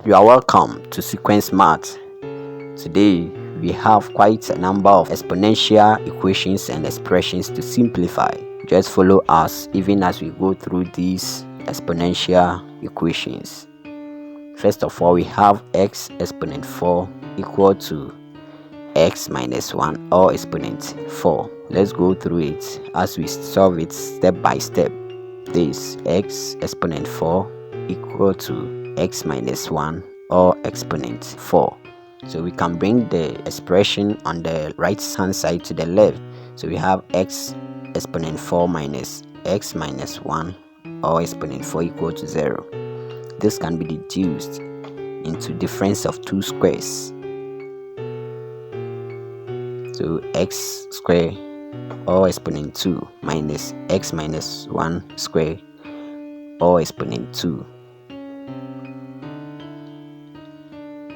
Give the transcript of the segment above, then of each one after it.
You are welcome to Ciquence Math. Today we have quite a number of exponential equations and expressions to simplify. Just follow us even as we go through these exponential equations. First of all, we have x exponent 4 equal to x minus 1 or exponent 4. Let's go through it as we solve it step by step. This x exponent 4 equal to x minus 1 or exponent 4. So we can bring the expression on the right hand side to the left. So we have x exponent 4 minus x minus 1 or exponent 4 equal to 0. This can be reduced into difference of two squares. So x square or exponent 2 minus x minus 1 square or exponent 2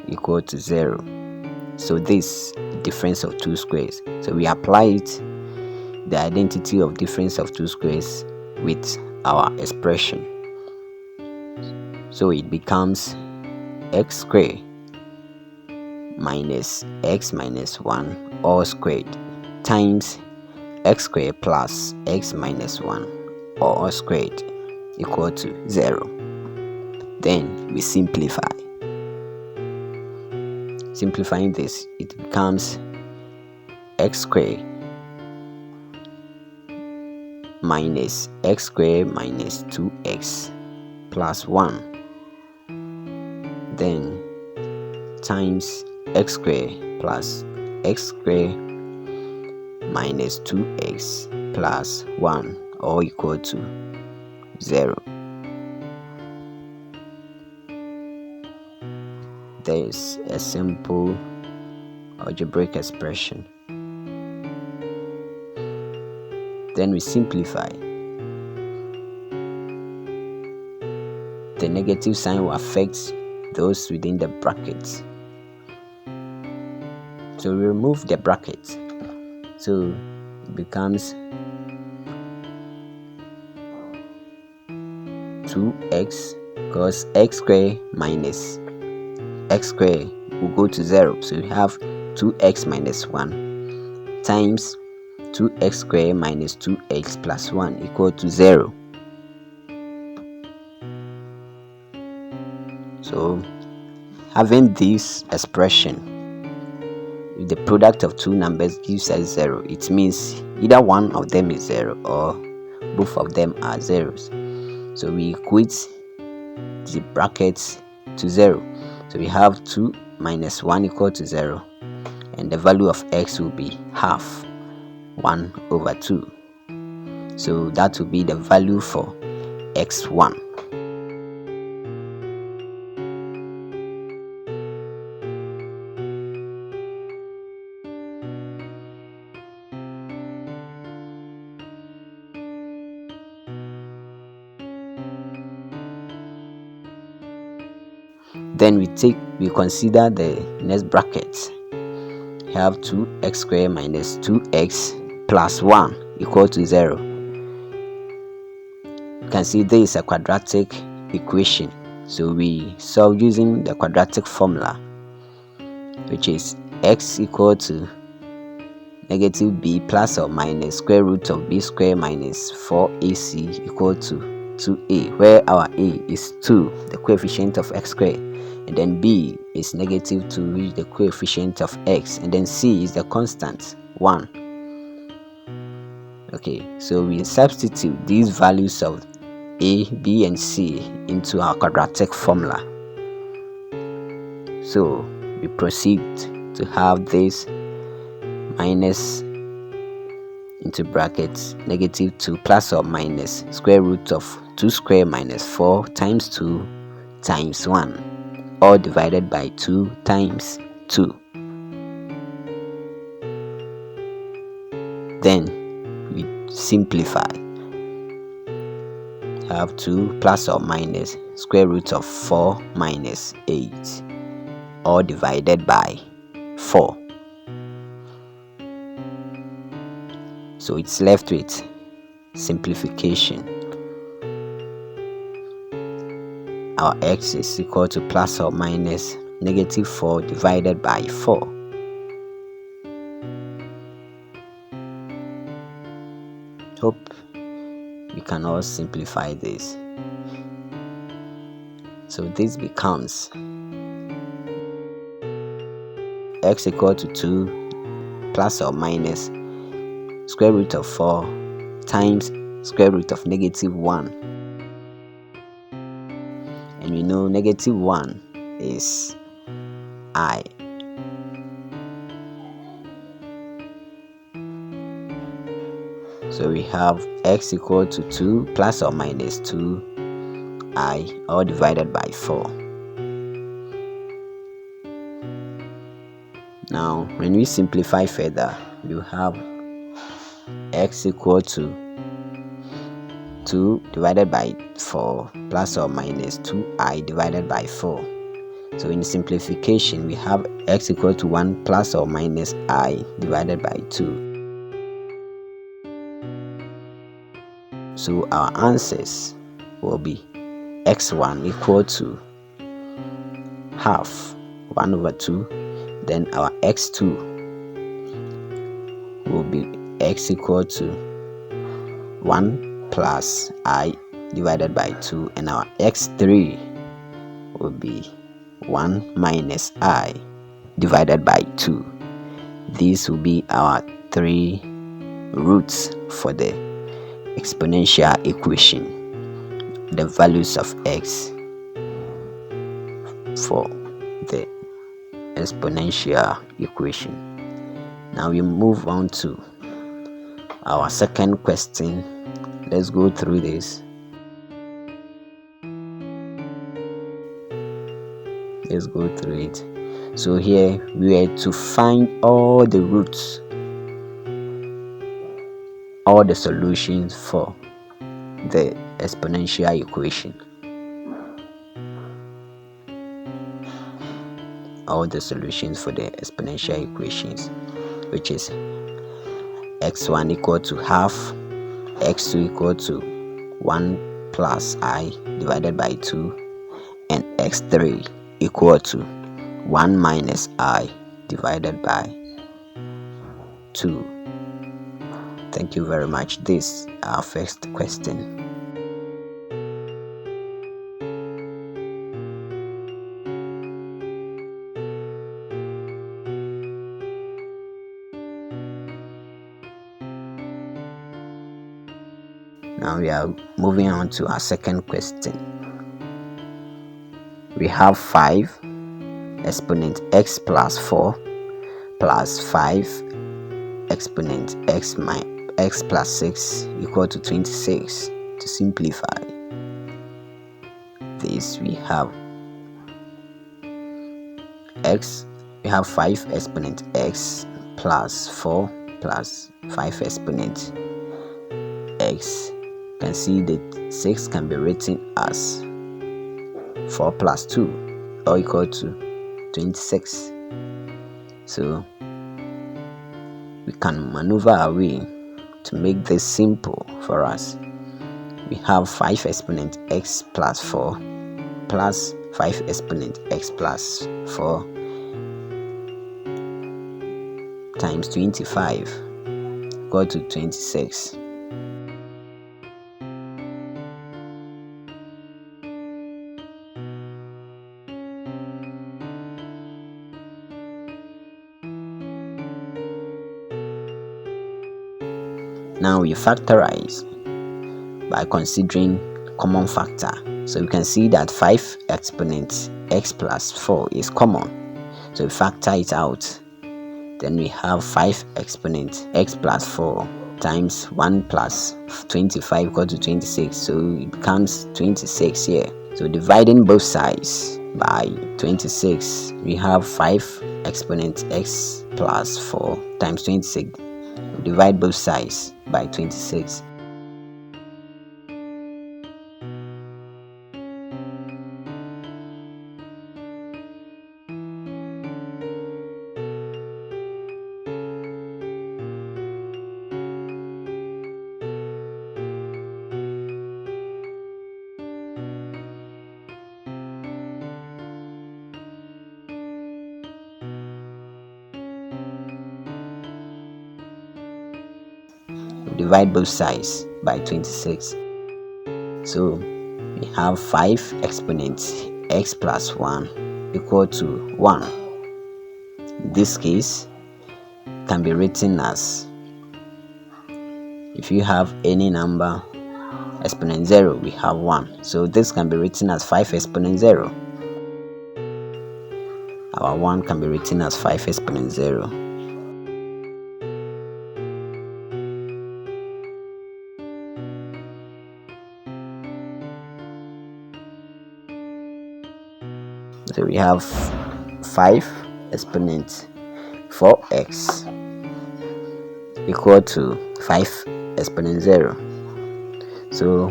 equal to 0. So this difference of two squares. So we apply it, the identity of difference of two squares, with our expression. So it becomes x squared minus x minus 1 all squared times x squared plus x minus 1 all squared equal to 0. Then we simplify. Simplifying this, it becomes x squared minus x squared minus 2x plus 1, then times x squared plus x squared minus 2x plus 1 all equal to 0. There is a simple algebraic expression. Then we simplify. The negative sign will affect those within the brackets. So we remove the bracket. So it becomes 2x, because x squared minus x squared will go to 0. So we have 2x minus 1 times 2x squared minus 2x plus 1 equal to 0. So having this expression, if the product of two numbers gives us 0, it means either one of them is 0 or both of them are zeros. So we equate the brackets to 0. So we have 2 minus 1 equal to 0, and the value of x will be half 1 over 2. So that will be the value for x1. Then we consider the next bracket. We have 2x squared minus 2x plus 1 equal to 0. You can see there is a quadratic equation. So we solve using the quadratic formula, which is x equal to negative b plus or minus square root of b squared minus 4ac equal to 2a, where our a is 2, the coefficient of x squared, and then b is negative 2, which is the coefficient of x, and then c is the constant 1. Okay, so we substitute these values of a, b, and c into our quadratic formula. So we proceed to have this minus into brackets negative 2 plus or minus square root of 2 squared minus 4 times 2 times 1, all divided by 2 times 2. Then we simplify. Have 2 plus or minus square root of 4 minus 8, all divided by 4. So it's left with simplification. our x is equal to plus or minus -4 divided by 4. Hope we can all simplify this. So this becomes x equal to 2 plus or minus square root of 4 times square root of -1. And we know -1 is I. So we have x equal to 2 plus or minus 2i, all divided by 4. Now when we simplify further, you have x equal to 2 divided by 4 plus or minus 2i divided by 4. So in simplification, we have x equal to 1 plus or minus I divided by 2. So our answers will be x1 equal to half 1 over 2. Then our x2 will be x equal to 1 plus I divided by 2. And our x3 will be 1 minus I divided by 2. These will be our 3 roots for the exponential equation, the values of x for the exponential equation. Now we move on to our second question. Let's go through this. Let's go through it. So here we are to find all the roots, all the solutions for the exponential equation. All the solutions for the exponential equations, which is x1 equal to half, x2 equal to 1 plus I divided by 2, and x3 equal to 1 minus I divided by 2. Thank you very much. This is our first question. Now we are moving on to our second question. We have 5 exponent x plus 4 plus 5 exponent x plus 6 equal to 26. To simplify this, we have 5 exponent x plus 4 plus 5 exponent x. You can see that 6 can be written as 4 plus 2, or equal to 26. So we can maneuver our way to make this simple for us. We have 5 exponent x plus 4 plus 5 exponent x plus 4 times 25 equal to 26. Now we factorize by considering common factor. So you can see that 5 exponent x plus 4 is common. So we factor it out. Then we have 5 exponent x plus 4 times 1 plus 25 equal to 26. So it becomes 26 here. So dividing both sides by 26, we have 5 exponent x plus 4 times 26. Divide both sides by 26. divide both sides by 26. So we have 5 exponents x plus 1 equal to 1. In this case, can be written as, if you have any number exponent 0, we have 1. So this can be written as 5 exponent 0. Our 1 can be written as 5 exponent 0. So we have 5 exponent 4x equal to 5 exponent 0. So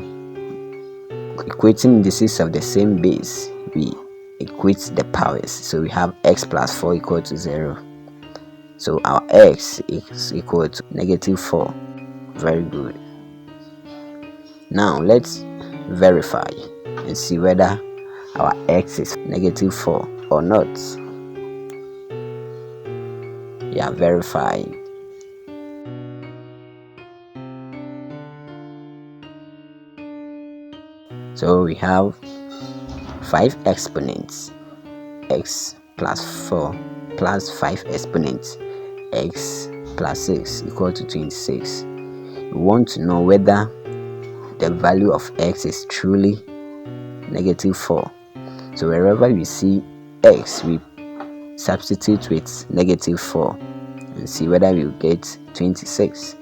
equating indices of the same base, we equate the powers. So we have x plus 4 equal to 0. So our x is equal to -4. Very good. Now let's verify and see whether our x is -4 or not. We are verifying. So we have 5 exponents x plus 4 plus 5 exponents x plus 6 equal to 26. We want to know whether the value of x is truly -4. So wherever we see x, we substitute with -4 and see whether we will get 26.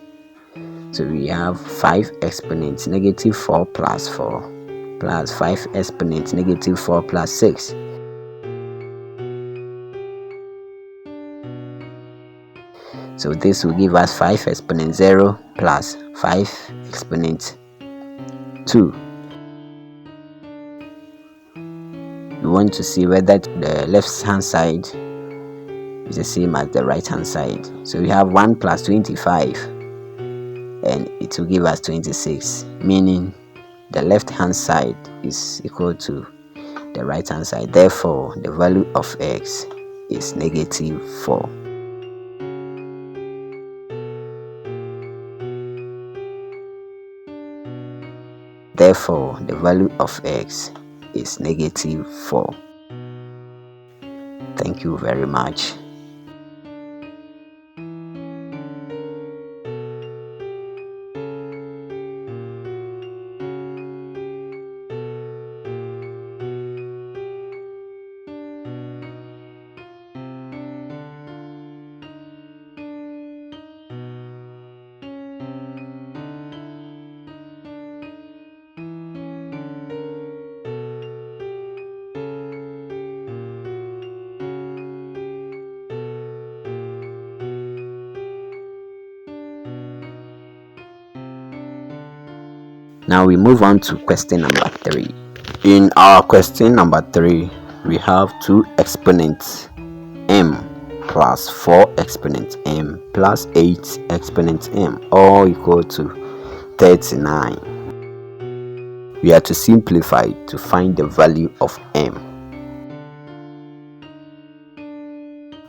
So we have 5 exponents -4 plus 4 plus 5 exponents -4 plus 6. So this will give us 5 exponent 0 plus 5 exponent 2. We want to see whether the left hand side is the same as the right hand side. So we have 1 plus 25 and it will give us 26, meaning the left hand side is equal to the right hand side. Therefore the value of x is -4. Therefore the value of x is -4. Thank you very much. Now we move on to question number 3. In our question number 3, we have 2 exponents m plus 4 exponents m plus 8 exponents m, all equal to 39. We are to simplify to find the value of m.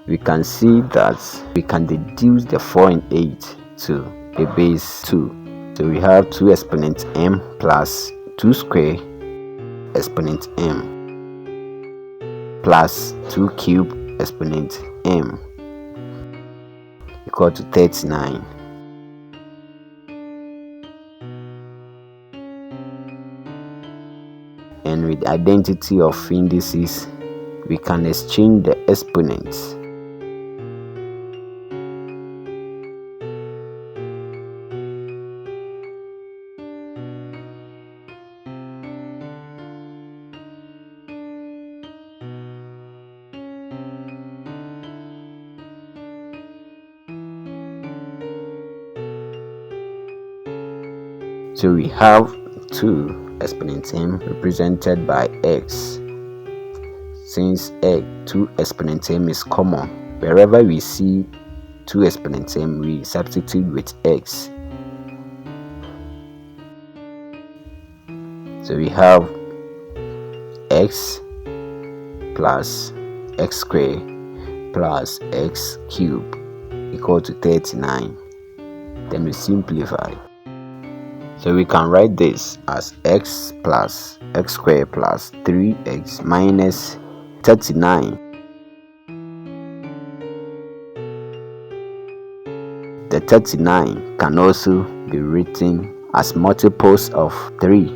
We can see that we can deduce the 4 and 8 to the base 2. So we have 2 exponents m plus 2 square exponent m plus 2 cube exponent m equal to 39. And with the identity of indices, we can exchange the exponents. So we have 2 exponents m represented by x. Since 2 exponents m is common, wherever we see 2 exponents m, we substitute with x. So we have x plus x squared plus x cubed equal to 39. Then we simplify. So we can write this as x plus x squared plus 3x minus 39. The 39 can also be written as multiples of 3.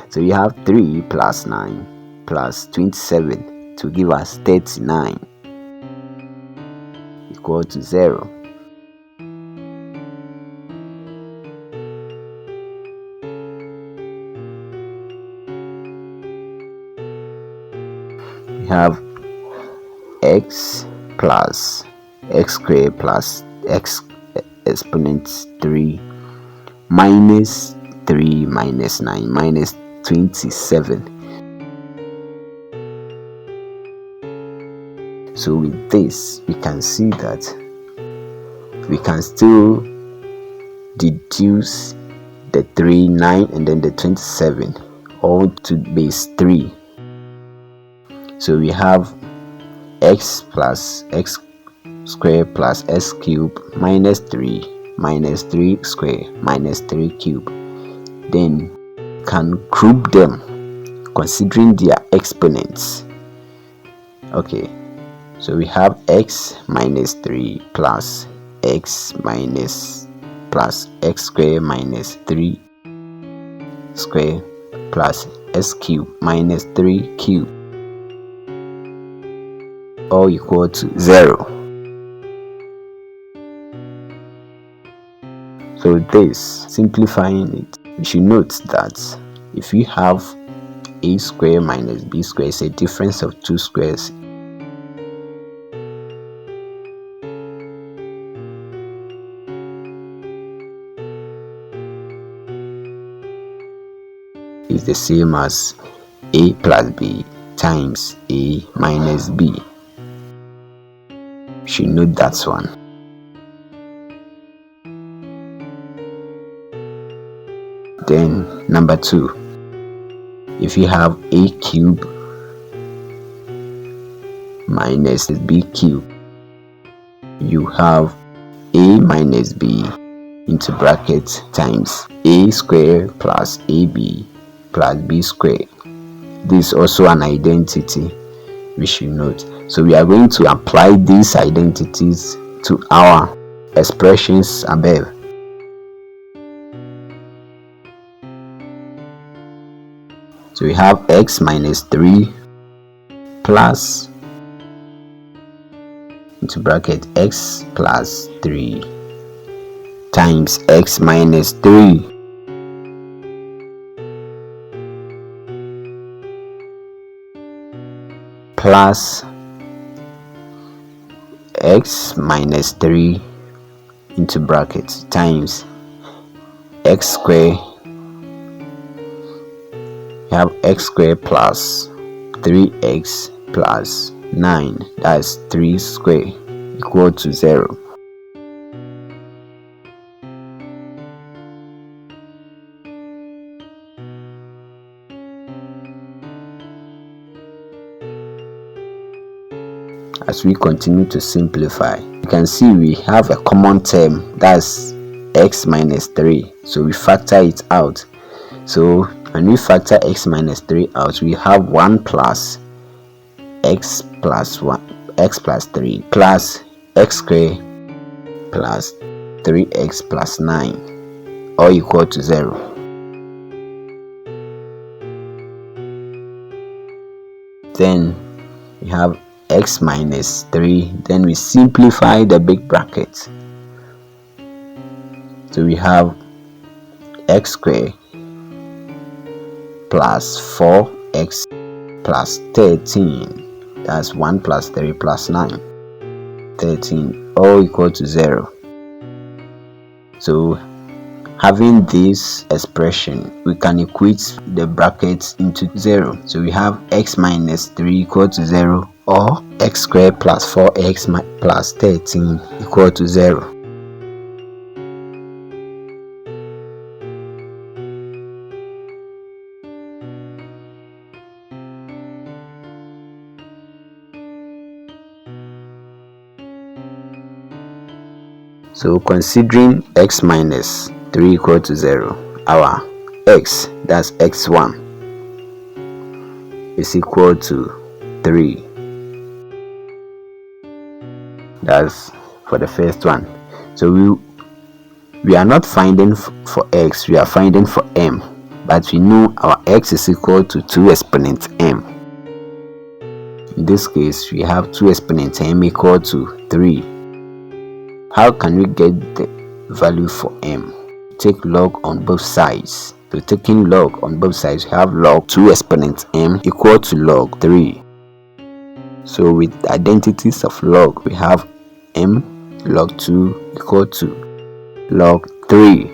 So you have 3 plus 9 plus 27 to give us 39 equal to 0. We have x plus x squared plus x exponent 3 minus 3 minus 9 minus 27. So with this, we can see that we can still deduce the 3, 9 and then the 27 all to base 3. So we have x plus x squared plus x cubed minus 3 squared minus 3 cubed. Then can group them considering their exponents. Okay, so we have x minus 3 plus x minus plus x squared minus 3 squared plus x cubed minus 3 cubed all equal to 0. So this, simplifying it, we should note that if you have a square minus b square, is a difference of 2 squares. Is the same as a plus b times a minus b. You should note that one. Then number 2, if you have a cube minus b cube, you have a minus b into bracket times a square plus ab plus b square. This is also an identity we should note. So we are going to apply these identities to our expressions above. So we have x minus 3 plus into bracket x plus 3 times x minus 3 plus x minus 3 into bracket times x square. We have x squared plus 3x plus 9, that's 3 square equal to 0. As we continue to simplify, you can see we have a common term, that's x minus 3, so we factor it out. So when we factor x minus 3 out, we have 1 plus x plus 1 x plus 3 plus x squared plus 3x plus 9 all equal to 0. Then we have x minus 3, then we simplify the big bracket. So we have x squared plus 4x plus 13, that's 1 plus 3 plus 9, 13 all equal to 0. So having this expression, we can equate the brackets into 0. So we have x minus 3 equal to 0, or x squared plus 4x plus 13 equal to 0. So considering x minus 3 equal to 0, our x, that's x1, is equal to 3. That's for the first one. So we are not finding for x, we are finding for m, but we know our x is equal to 2 exponent m. In this case, we have 2 exponent m equal to 3. How can we get the value for m? Take log on both sides. So taking log on both sides, we have log 2 exponent m equal to log 3. So with identities of log, we have m log 2 equal to log 3.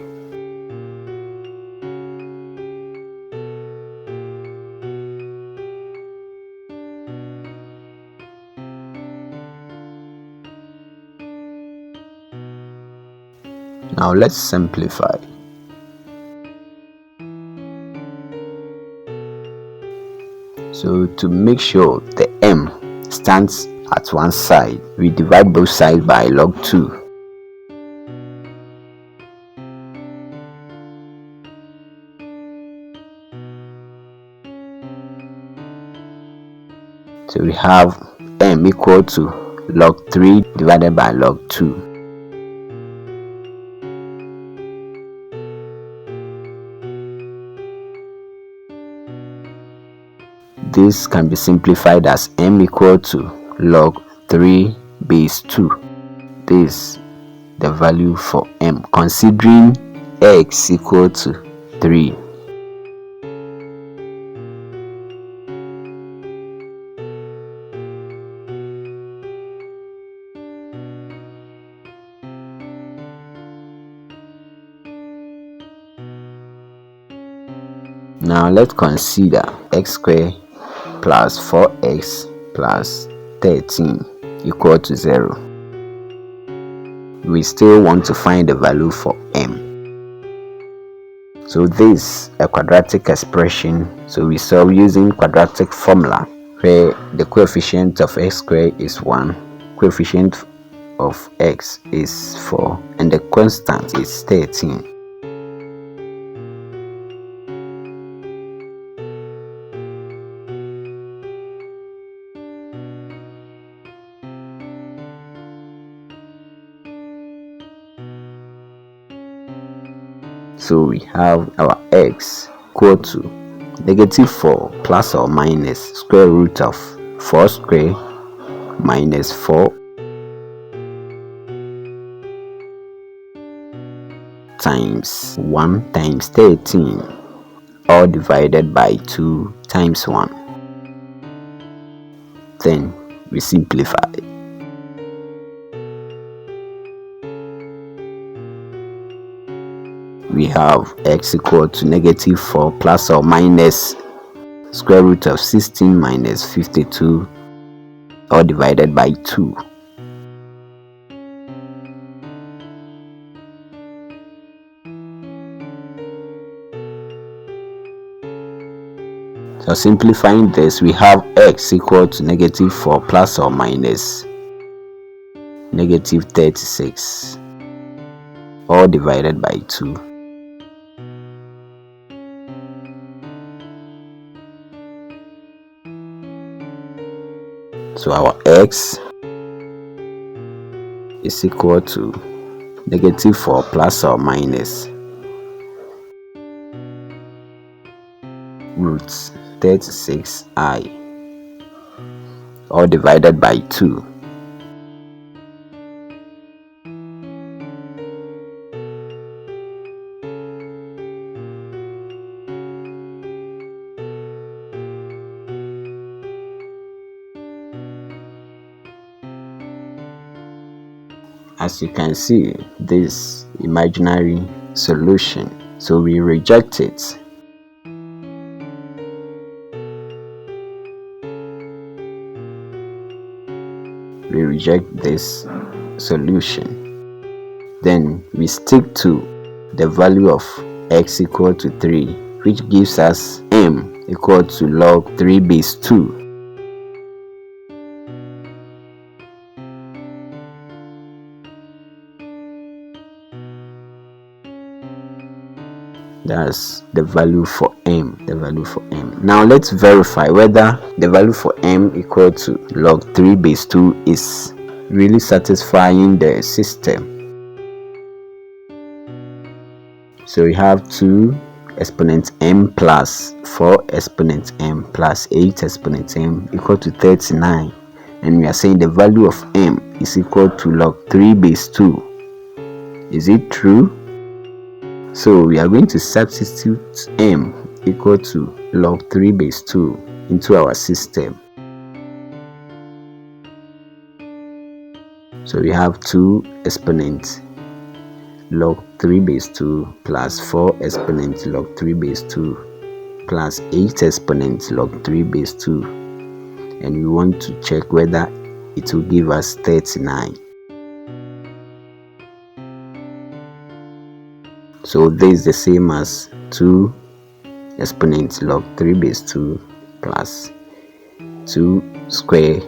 Now let's simplify. So to make sure the m stands at one side, we divide both sides by log 2. So we have m equal to log 3 divided by log 2. This can be simplified as m equal to log 3 base 2. This the value for m, considering x equal to 3. Now let's consider x squared plus 4x plus 13 equal to 0. We still want to find the value for m. So this a quadratic expression, so we solve using quadratic formula, where the coefficient of x squared is 1, coefficient of x is 4, and the constant is 13. So we have our x equal to negative 4 plus or minus square root of 4 squared minus 4 times 1 times 13, all divided by 2 times 1. Then we simplify. We have x equal to negative 4 plus or minus square root of 16 minus 52, all divided by 2. So simplifying this, we have x equal to negative 4 plus or minus negative 36, all divided by 2. So our x is equal to negative 4 plus or minus root 36i, all divided by 2. As you can see, this imaginary solution, so we reject it. We reject this solution. Then we stick to the value of x equal to 3, which gives us m equal to log 3 base 2. That's the value for m. Now let's verify whether the value for m equal to log 3 base 2 is really satisfying the system. So we have 2 exponent m plus 4 exponent m plus 8 exponent m equal to 39, and we are saying the value of m is equal to log 3 base 2. Is it true? So we are going to substitute m equal to log 3 base 2 into our system. So we have 2 exponent log 3 base 2 plus 4 exponent log 3 base 2 plus 8 exponent log 3 base 2, and we want to check whether it will give us 39. So this is the same as 2 exponent log 3 base 2 plus 2 square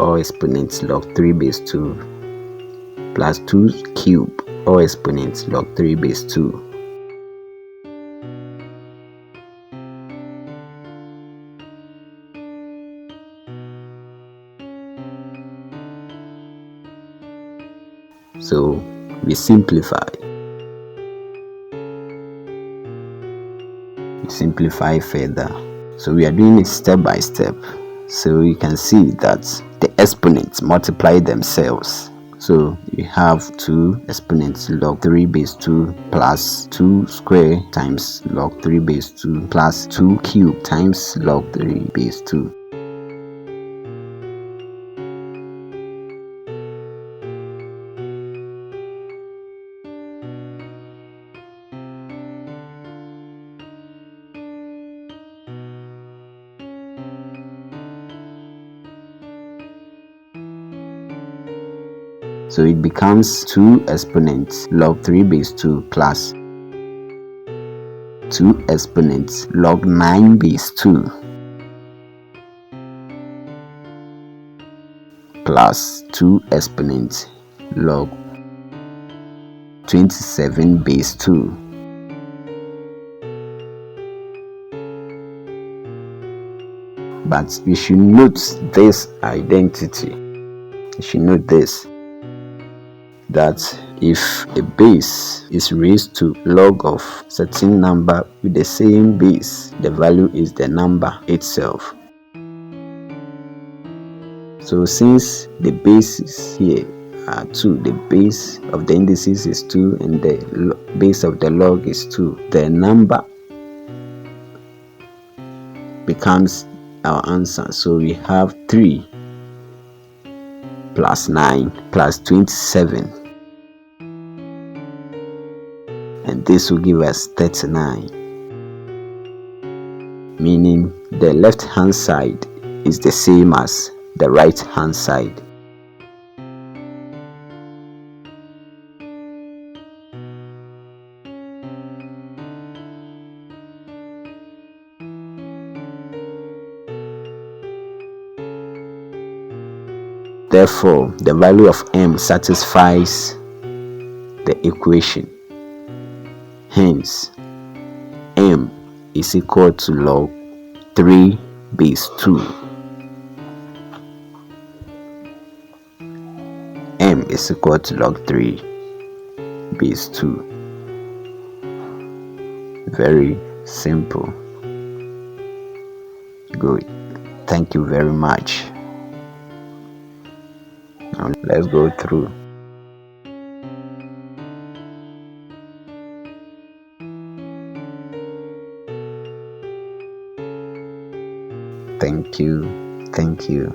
or exponent log 3 base 2 plus 2 cube or exponent log 3 base 2. So we simplify further. So we are doing it step by step, so you can see that the exponents multiply themselves. So we have 2 exponents log 3 base 2 plus 2 square times log 3 base 2 plus 2 cube times log 3 base 2. So it becomes 2 exponents log 3 base 2 plus 2 exponents log 9 base 2 plus 2 exponents log 27 base 2. But you should note this identity. You should note this, that if a base is raised to log of certain number with the same base, the value is the number itself. So since the bases here are 2, the base of the indices is 2 and the base of the log is 2, the number becomes our answer. So we have 3 plus 9 plus 27, and this will give us 39, meaning the left hand side is the same as the right hand side. Therefore, the value of m satisfies the equation. Hence, m is equal to log 3 base 2. M is equal to log 3 base 2. Very simple. Good. Thank you very much. Now let's go through. Thank you. Thank you.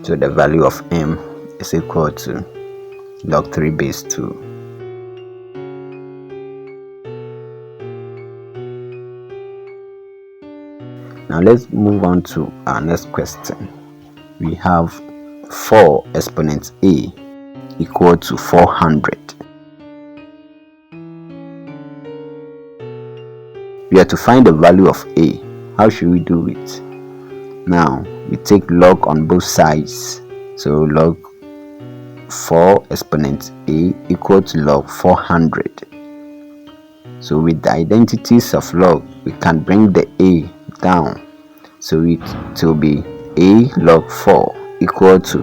So the value of m is equal to log 3 base 2. Now let's move on to our next question. We have 4 exponent a equal to 400. We We are to find the value of a. How should we do it? Now we take log on both sides. So log 4 exponent a equal to log 400. So with the identities of log, we can bring the a down. So it will be a log 4 equal to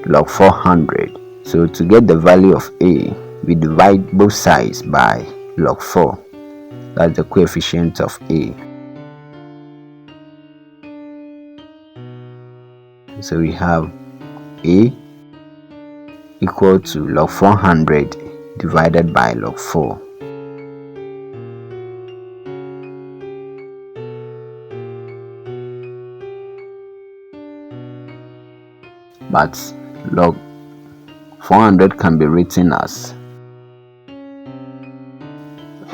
log 400. So to get the value of a, we divide both sides by log 4. That's the coefficient of a. So we have a equal to log 400 divided by log 4. But log 400 can be written as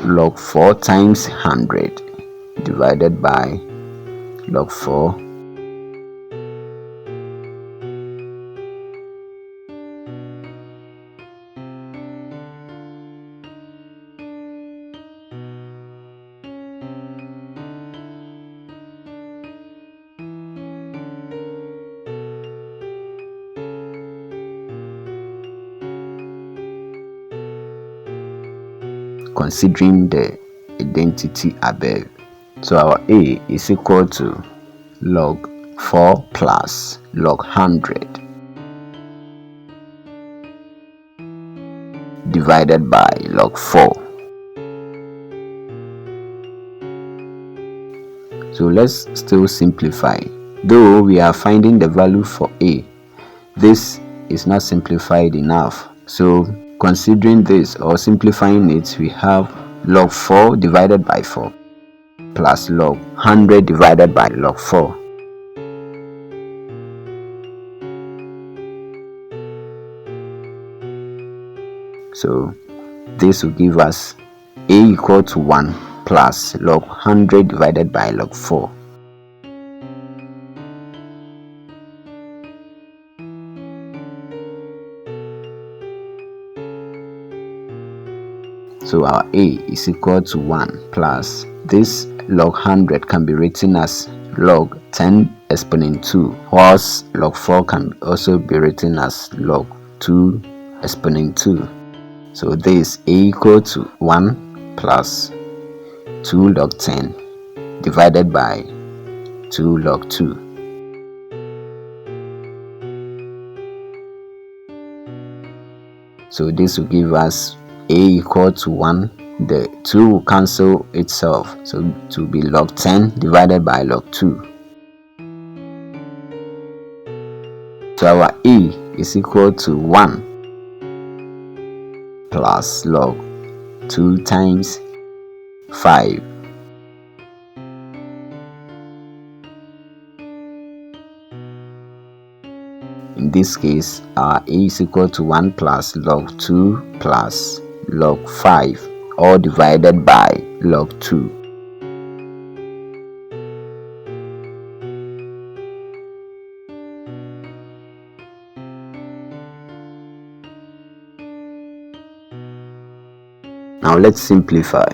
log 4 times 100 divided by log 4 considering the identity above. So our a is equal to log 4 plus log 100 divided by log 4. So let's still simplify. Though we are finding the value for a, this is not simplified enough. So considering this or simplifying it, we have log 4 divided by 4 plus log 100 divided by log 4. So this will give us a equal to 1 plus log 100 divided by log 4. So our a is equal to 1 plus this log 100 can be written as log 10 exponent 2, whilst log 4 can also be written as log 2 exponent 2. So this a equal to 1 plus 2 log 10 divided by 2 log 2. So this will give us a equal to 1. The 2 will cancel itself, so it will be log 10 divided by log 2. So our a is equal to 1 plus log 2 times 5. In this case, our a is equal to 1 plus log 2 plus log 5, all divided by log 2. Now let's simplify.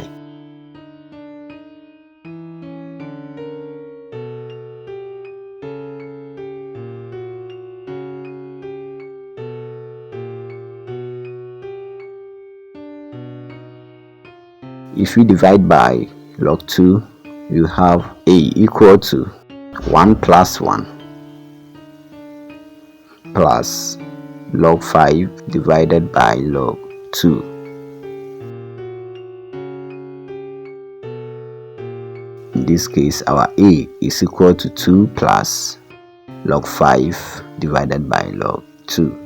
If we divide by log 2, you have a equal to 1 plus 1 plus log 5 divided by log 2. In this case, our a is equal to 2 plus log 5 divided by log 2.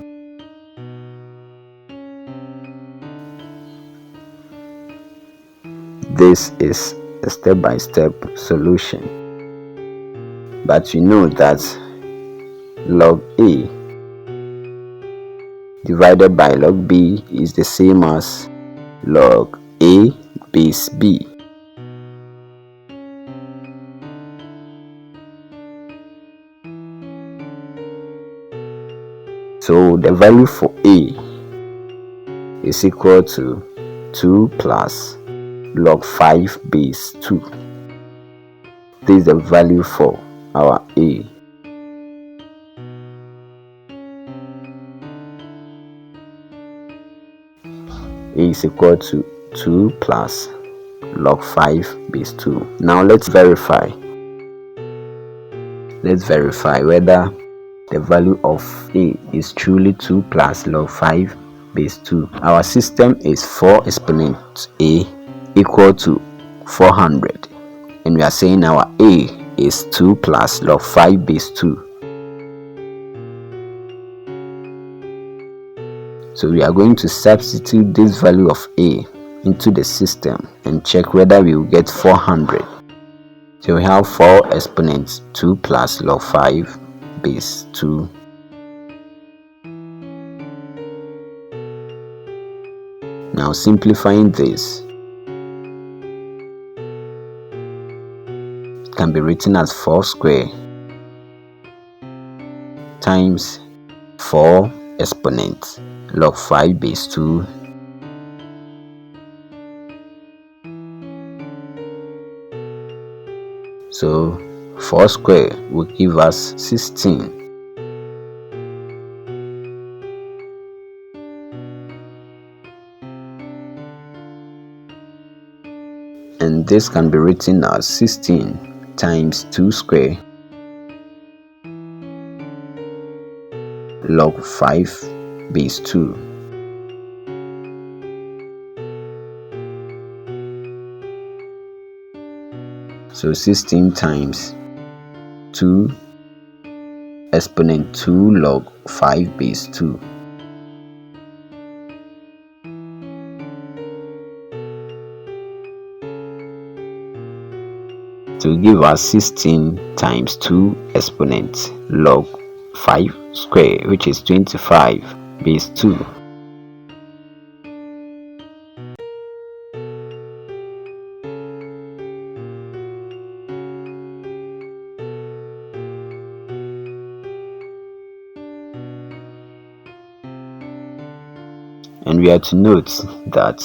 This is a step-by-step solution, but we know that log a divided by log b is the same as log a base b. So the value for a is equal to 2 plus log 5 base 2. This is the value for our A. A is equal to 2 plus log 5 base 2. Now let's verify. Let's verify whether the value of A is truly 2 plus log 5 base 2. Our system is 4 exponent A equal to 400, and we are saying our A is 2 plus log 5 base 2. So we are going to substitute this value of A into the system and check whether we will get 400. So we have 4 exponents 2 plus log 5 base 2. Now simplifying this, it can be written as 4 square times 4 exponents log 5 base 2 so 4 square will give us 16, and this can be written as 16 times 2 square log 5 base 2. So 16 times 2 exponent 2 log 5 base 2. To give us 16 times 2 exponent log 5 square, which is 25 base 2. And we are to note that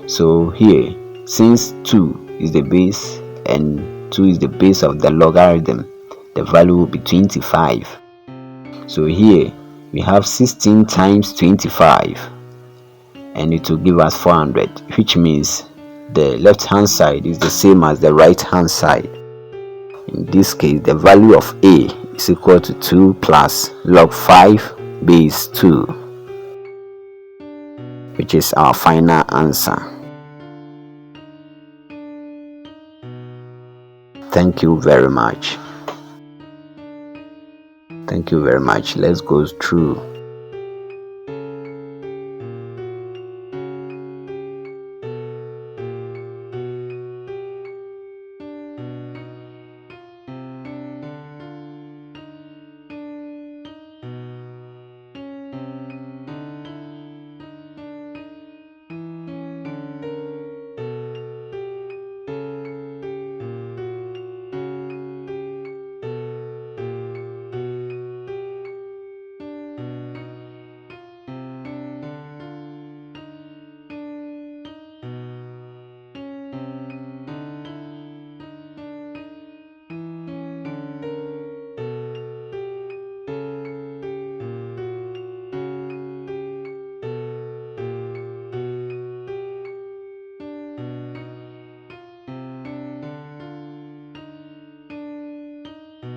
so here, since 2 is the base and 2 is the base of the logarithm, the value will be 25. So here we have 16 times 25, and it will give us 400, which means the left hand side is the same as the right hand side. In this case, the value of A is equal to 2 plus log 5 base 2, which is our final answer. Thank you very much. Thank you very much. Let's go through.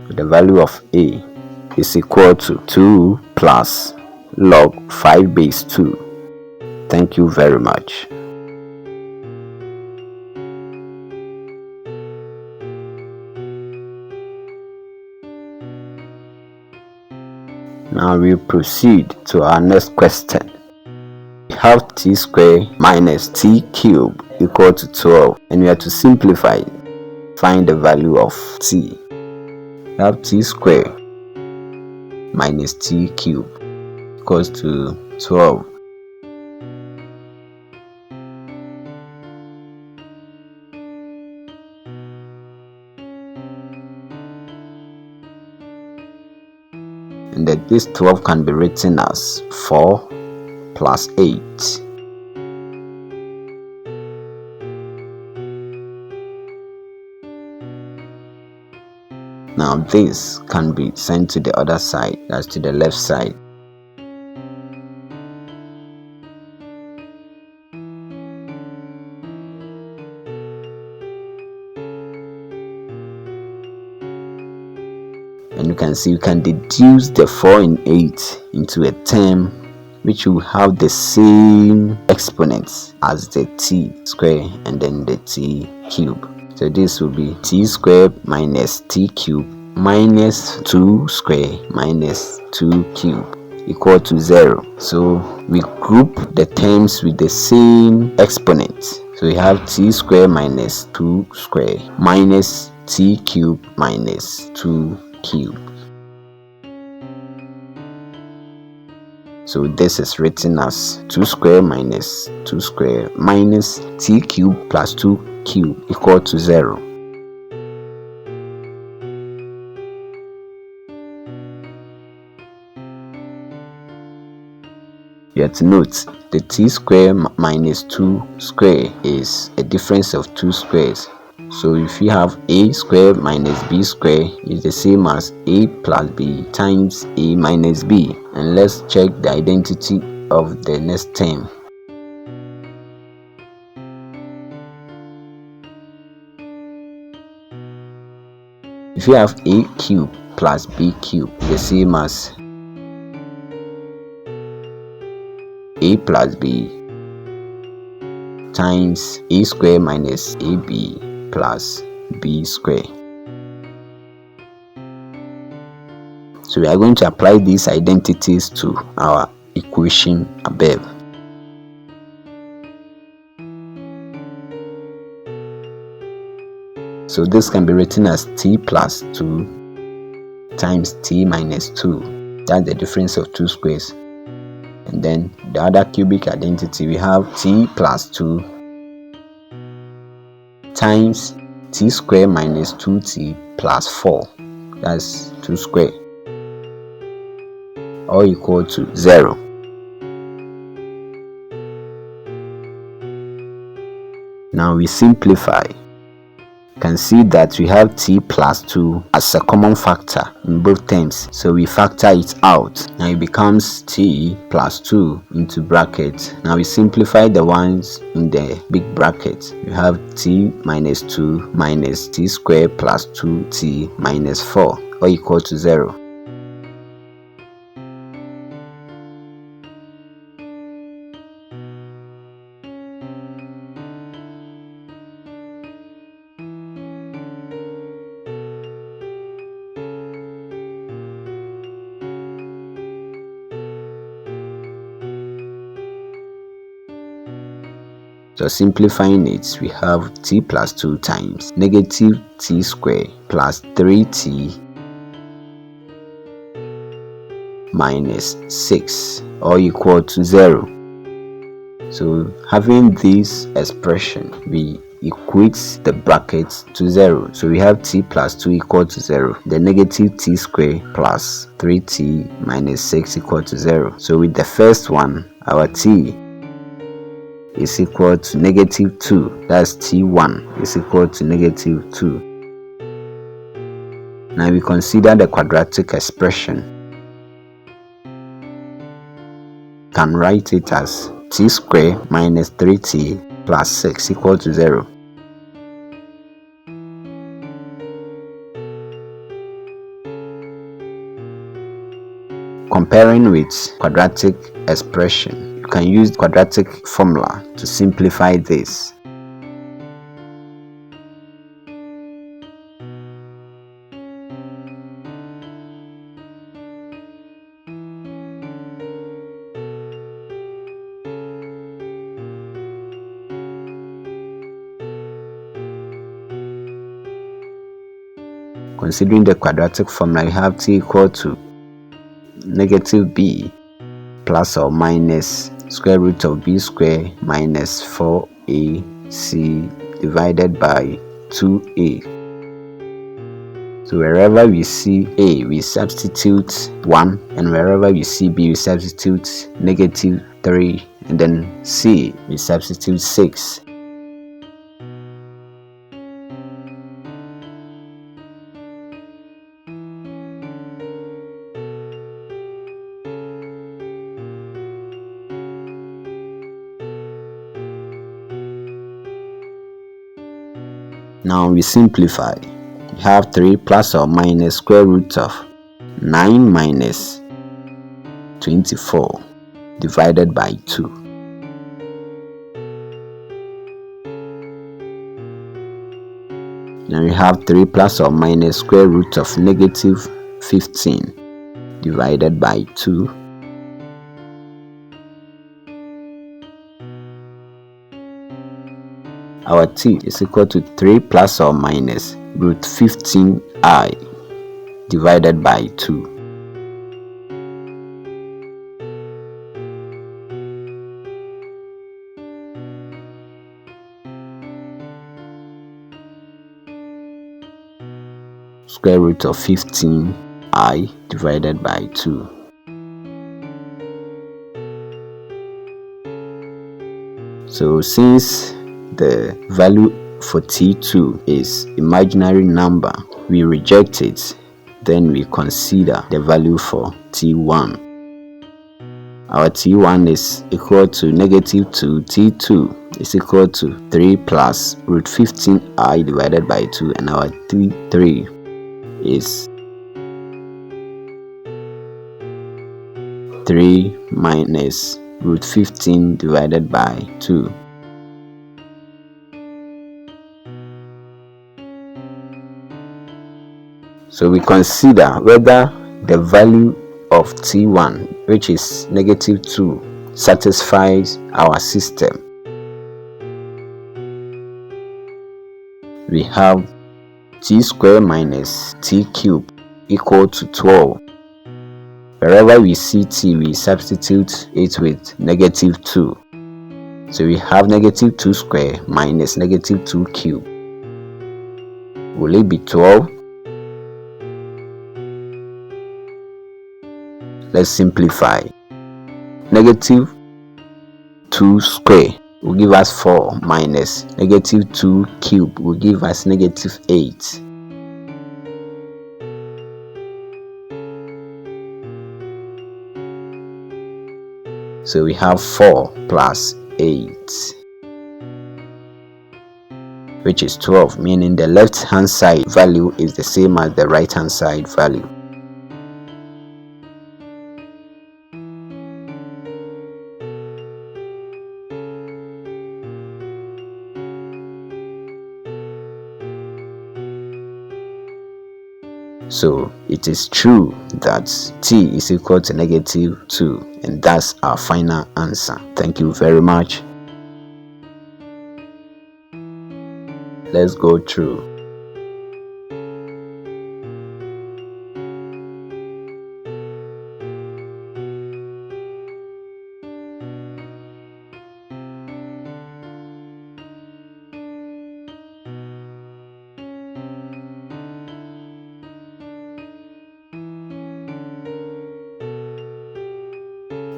The value of A is equal to 2 plus log 5 base 2. Thank you very much. Now we proceed to our next question. We have t squared minus t cubed equal to 12, and we have to simplify. Find the value of t. We have t squared minus t cubed equals to 12. and that this 12 can be written as 4 plus 8. Now this can be sent to the other side, that's to the left side. And you can see you can deduce the 4 and 8 into a term which will have the same exponents as the t square and then the t cube. So this will be t squared minus t cube minus 2 square minus 2 cube equal to 0. So we group the terms with the same exponent. So we have t square minus 2 square minus t cube minus 2 cube. So this is written as 2 square minus 2 square minus t cube plus 2 cube equal to 0. You have to note the t square minus 2 square is a difference of 2 squares. So if you have a square minus b square is the same as a plus b times a minus b. And let's check the identity of the next term. If you have a cube plus b cube is the same as a plus b times a square minus ab plus b square. So we are going to apply these identities to our equation above. So this can be written as t plus 2 times t minus 2. That's the difference of 2 squares. And then the other cubic identity, we have t plus 2 times t square minus 2t plus 4. That's 2 square. Or equal to 0. Now we simplify. You can see that we have t plus 2 as a common factor in both terms, so we factor it out. Now it becomes t plus 2 into bracket. Now we simplify the ones in the big bracket. We have t minus 2 minus t squared plus 2t minus 4 or equal to 0. So simplifying it, we have t plus 2 times negative t squared plus 3t minus 6 or equal to 0. So having this expression, we equate the brackets to 0. So we have t plus 2 equal to 0. The negative t squared plus 3t minus 6 equal to 0. So with the first one, our t is equal to negative 2. That's t1 is equal to negative 2. Now we consider the quadratic expression. Can write it as t squared minus 3t plus 6 equal to 0. Comparing with quadratic expression, you can use quadratic formula to simplify this. Considering the quadratic formula, you have t equal to negative b plus or minus square root of b squared minus 4ac divided by 2a. So wherever we see A, we substitute 1, and wherever we see B, we substitute -3, and then C, we substitute 6. Now we simplify. We have 3 plus or minus square root of 9 minus 24 divided by 2. Now we have 3 plus or minus square root of -15 divided by 2. Our t is equal to 3 plus or minus root 15I divided by 2. Square root of 15I divided by 2. So since the value for t2 is imaginary number, we reject it, then we consider the value for t1. Our t1 is equal to -2, t2 is equal to 3 plus root 15I divided by 2, and our t3 is 3 minus root 15 divided by 2. So we consider whether the value of t1, which is -2, satisfies our system. We have t squared minus t cubed equal to 12. Wherever we see t, we substitute it with -2. So we have -2 squared minus -2 cubed. Will it be 12? Let's simplify. -2 squared will give us 4 minus -2 cubed will give us -8. So we have 4 plus 8, which is 12, meaning the left hand side value is the same as the right hand side value. So it is true that t is equal to -2, and that's our final answer. Thank you very much. Let's go through.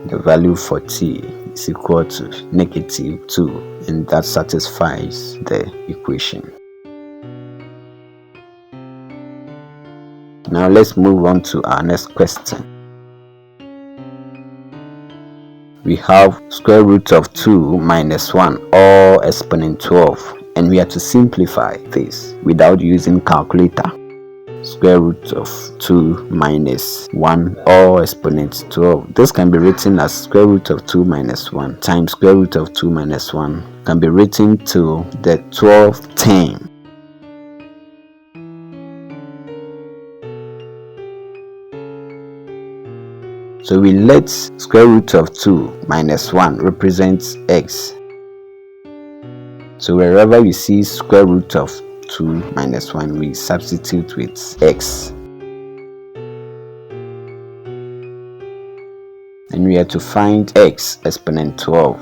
The value for t is equal to -2, and that satisfies the equation. Now let's move on to our next question. We have square root of 2 minus 1 or exponent 12, and we have to simplify this without using calculator. Square root of 2 minus 1 or exponent 12. This can be written as square root of 2 minus 1 times square root of 2 minus 1. Can be written to the 12th term. So we let square root of 2 minus 1 represent x. So wherever we see square root of 2 minus 1, we substitute with x. And we have to find x exponent 12.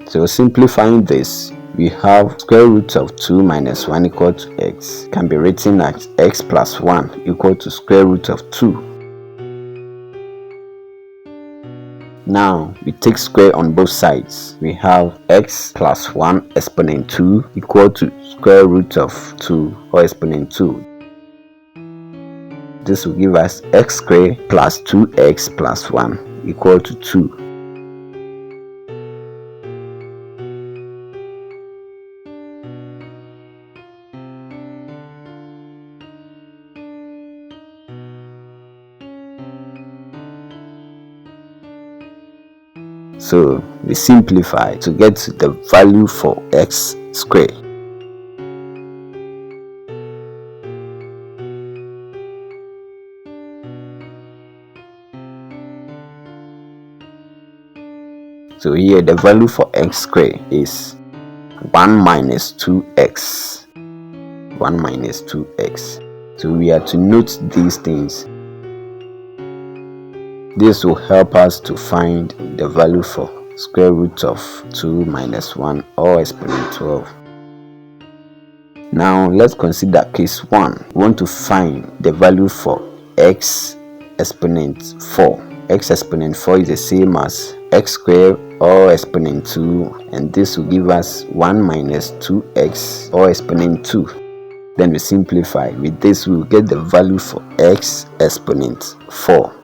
So simplifying this, we have square root of 2 minus 1 equal to x can be written as x plus 1 equal to square root of 2. Now we take square on both sides. We have x plus 1 exponent 2 equal to square root of 2 or exponent 2. This will give us x squared plus 2x plus 1 equal to 2. So we simplify to get the value for x squared. So here the value for x squared is 1 minus 2x. 1 minus 2x. So we are to note these things. This will help us to find the value for square root of 2 minus 1 or exponent 12. Now let's consider case 1. We want to find the value for x exponent 4. X exponent 4 is the same as x squared or exponent 2, and this will give us 1 minus 2x or exponent 2. Then we simplify. With this we will get the value for x exponent 4.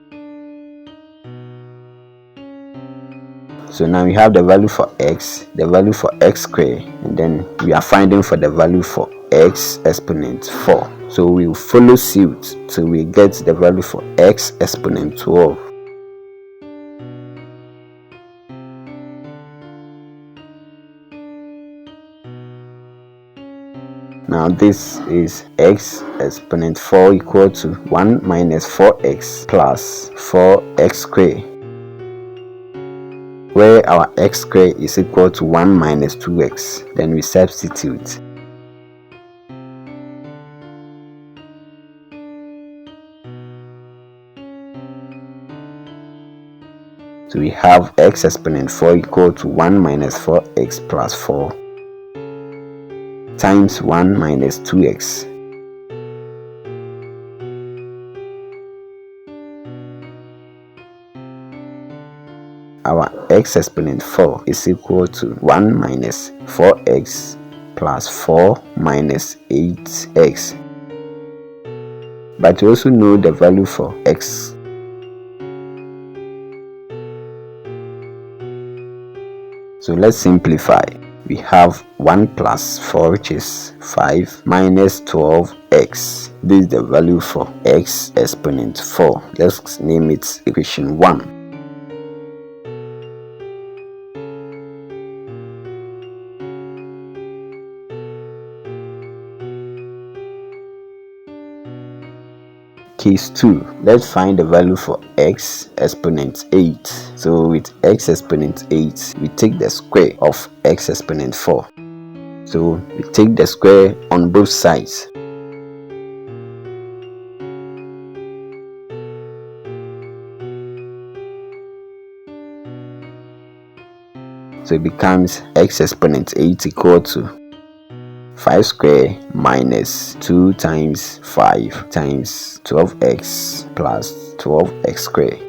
So now we have the value for x, the value for x squared, and then we are finding for the value for x exponent 4. So we will follow suit till we get the value for x exponent 12. Now this is x exponent 4 equal to 1 minus 4x plus 4x squared, where our x squared is equal to 1 minus 2x. Then we substitute. So we have x exponent 4 equal to 1 minus 4x plus 4 times 1 minus 2x. Our x exponent 4 is equal to 1 minus 4x plus 4 minus 8x. But we also know the value for x. So let's simplify. We have 1 plus 4, which is 5, minus 12x. This is the value for x exponent 4. Let's name it equation 1. Case 2. Let's find the value for x exponent 8. So with x exponent 8, we take the square of x exponent 4. So we take the square on both sides. So it becomes x exponent 8 equal to 5 squared minus 2 times 5 times 12x plus 12x squared.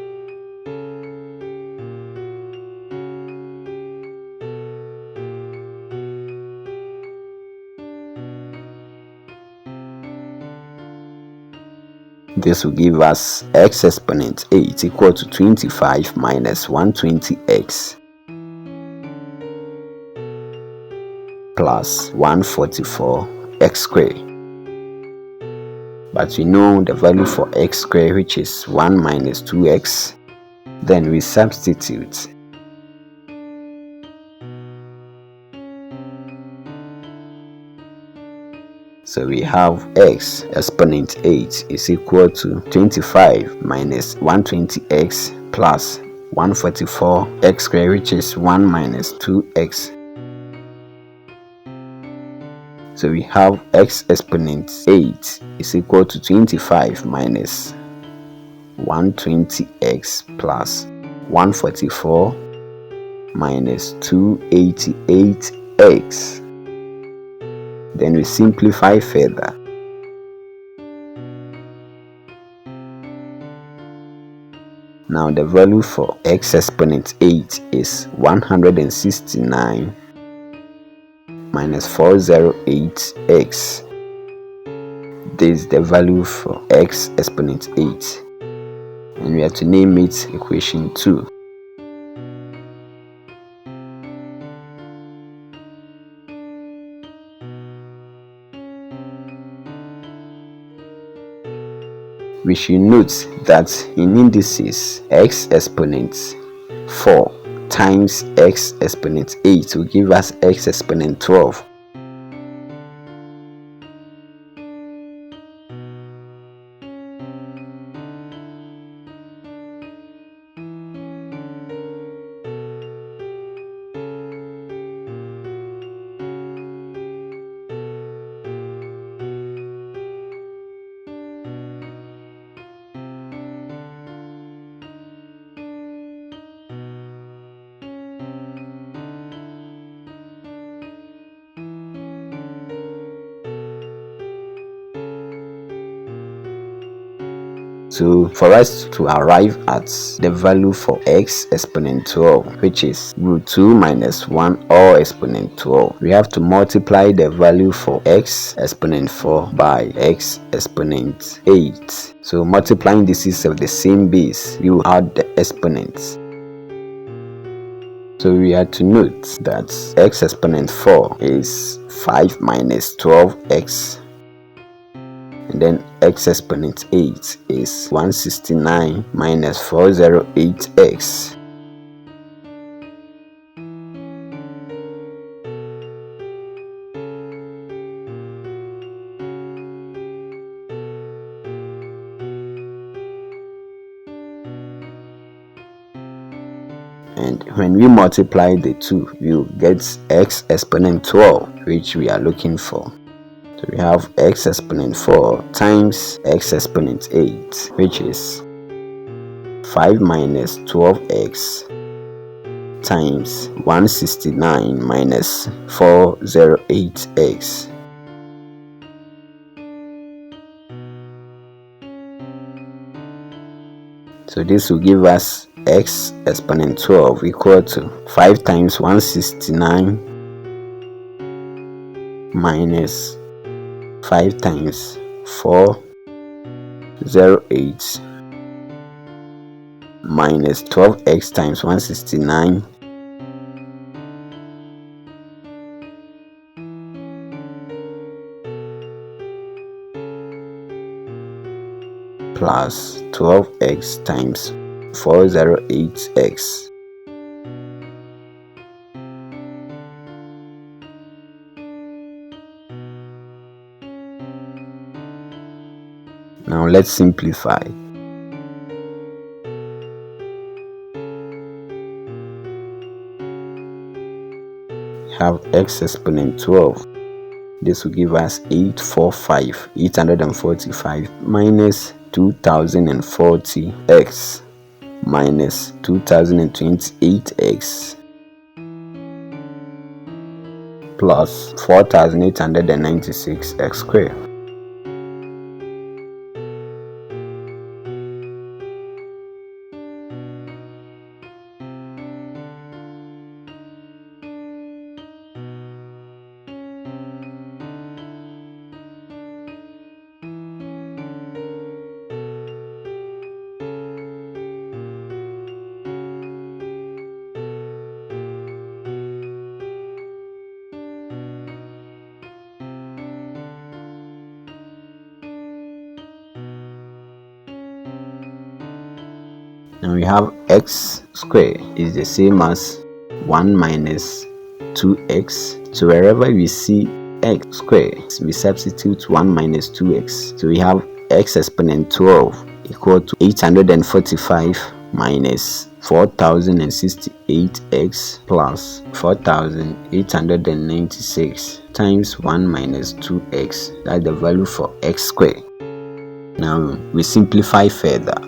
This will give us x exponent 8 equal to 25 minus 120x plus 144x squared. But we know the value for x squared, which is 1 minus 2x. Then we substitute. So we have x exponent 8 is equal to 25 minus 120x plus 144x squared, which is 1 minus 2x. So we have x exponent 8 is equal to 25 minus 120x plus 144 minus 288x. Then we simplify further. Now the value for x exponent 8 is 169 minus 408x. This is the value for x exponent 8, and we have to name it equation 2. We should note that in indices, x exponent 4 times x exponent 8 will give us x exponent 12. So for us to arrive at the value for x exponent 12, which is root 2 minus 1 or exponent 12, we have to multiply the value for x exponent 4 by x exponent 8. So multiplying this of the same base, we will add the exponents. So we have to note that x exponent 4 is 5 minus 12x. And then x exponent 8 is 169 minus 408x. And when we multiply the two, we will get x exponent 12, which we are looking for. So we have x exponent 4 times x exponent 8, which is 5 minus 12x times 169 minus 408x. So this will give us x exponent 12 equal to 5 times 169 minus 5 times 408 minus 12x times 169 plus 12x times 408x. Now let's simplify. We have x exponent 12. This will give us 845 minus 2040x minus 2028x plus 4896x squared. And we have x squared is the same as 1 minus 2x. So wherever we see x squared, we substitute 1 minus 2x. So we have x exponent 12 equal to 845 minus 4068x plus 4896 times 1 minus 2x. That's the value for x squared. Now we simplify further.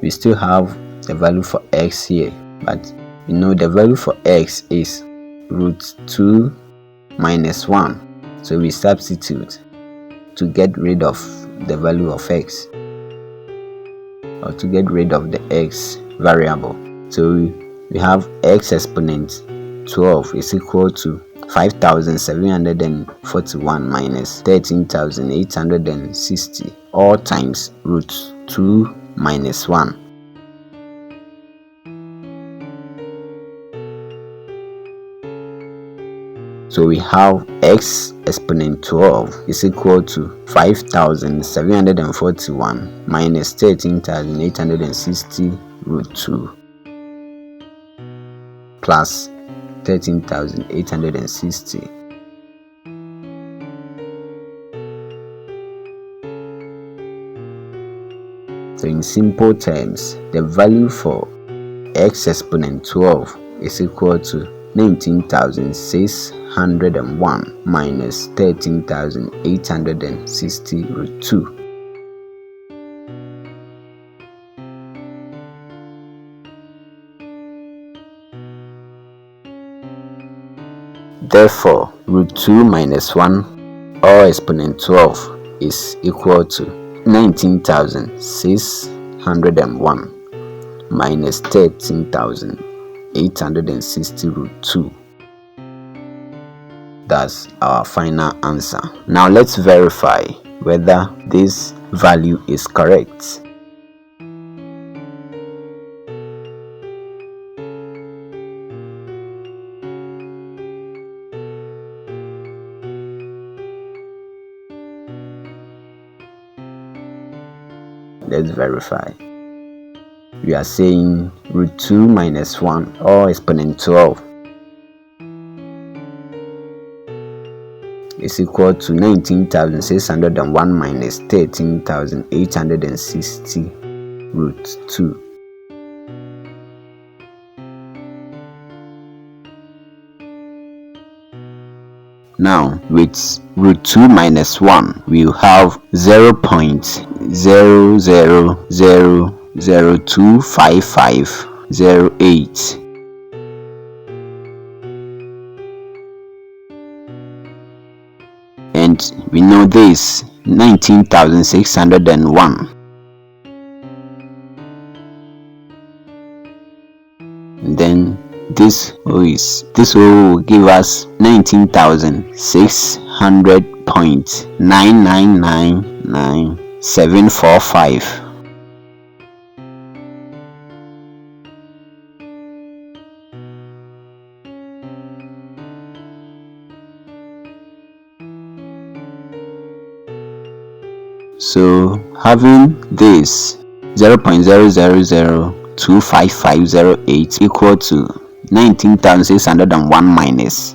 we still have the value for x here, but you know the value for x is root 2 minus 1. So we substitute to get rid of the value of x, or to get rid of the x variable. So we have x exponent 12 is equal to 5,741 minus 13,860, all times root 2 minus 1. So we have x exponent 12 is equal to 5,741 minus 13,860 root 2 plus 13,860. So in simple terms, the value for x exponent 12 is equal to 19,601 minus 13,860 root 2. Therefore, root 2 minus 1 or exponent 12 is equal to 19,601 minus 13,860 root 2. That's our final answer. Now let's verify whether this value is correct. Let's verify. We are saying root 2 minus 1 or exponent 12 is equal to 19,601 minus 13,860 root 2. Now with root 2 minus 1, we will have 0.0000025508. And we know this 19,601. Then this will give us 19,600.9999745. So having this 0.00025508 equal to 19,601 minus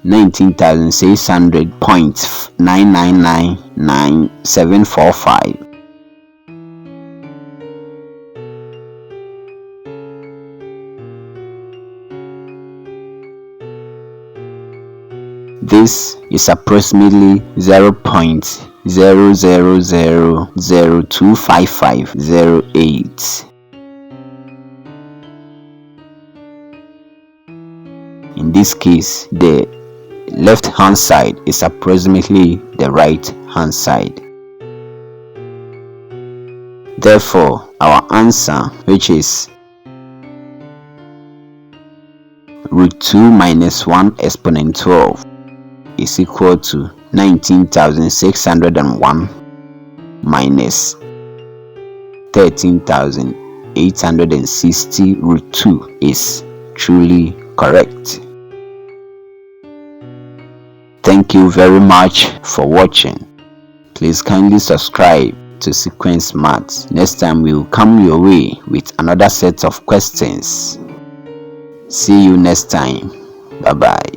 19,600.9999745. This is approximately 0.0000025508. In this case, the left hand side is approximately the right hand side. Therefore, our answer, which is root 2 minus 1 exponent 12, is equal to 19,601 minus 13,860 root 2 is truly correct. Thank you very much for watching. Please kindly subscribe to Ciquence Maths. Next time we will come your way with another set of questions. See you next time. Bye bye.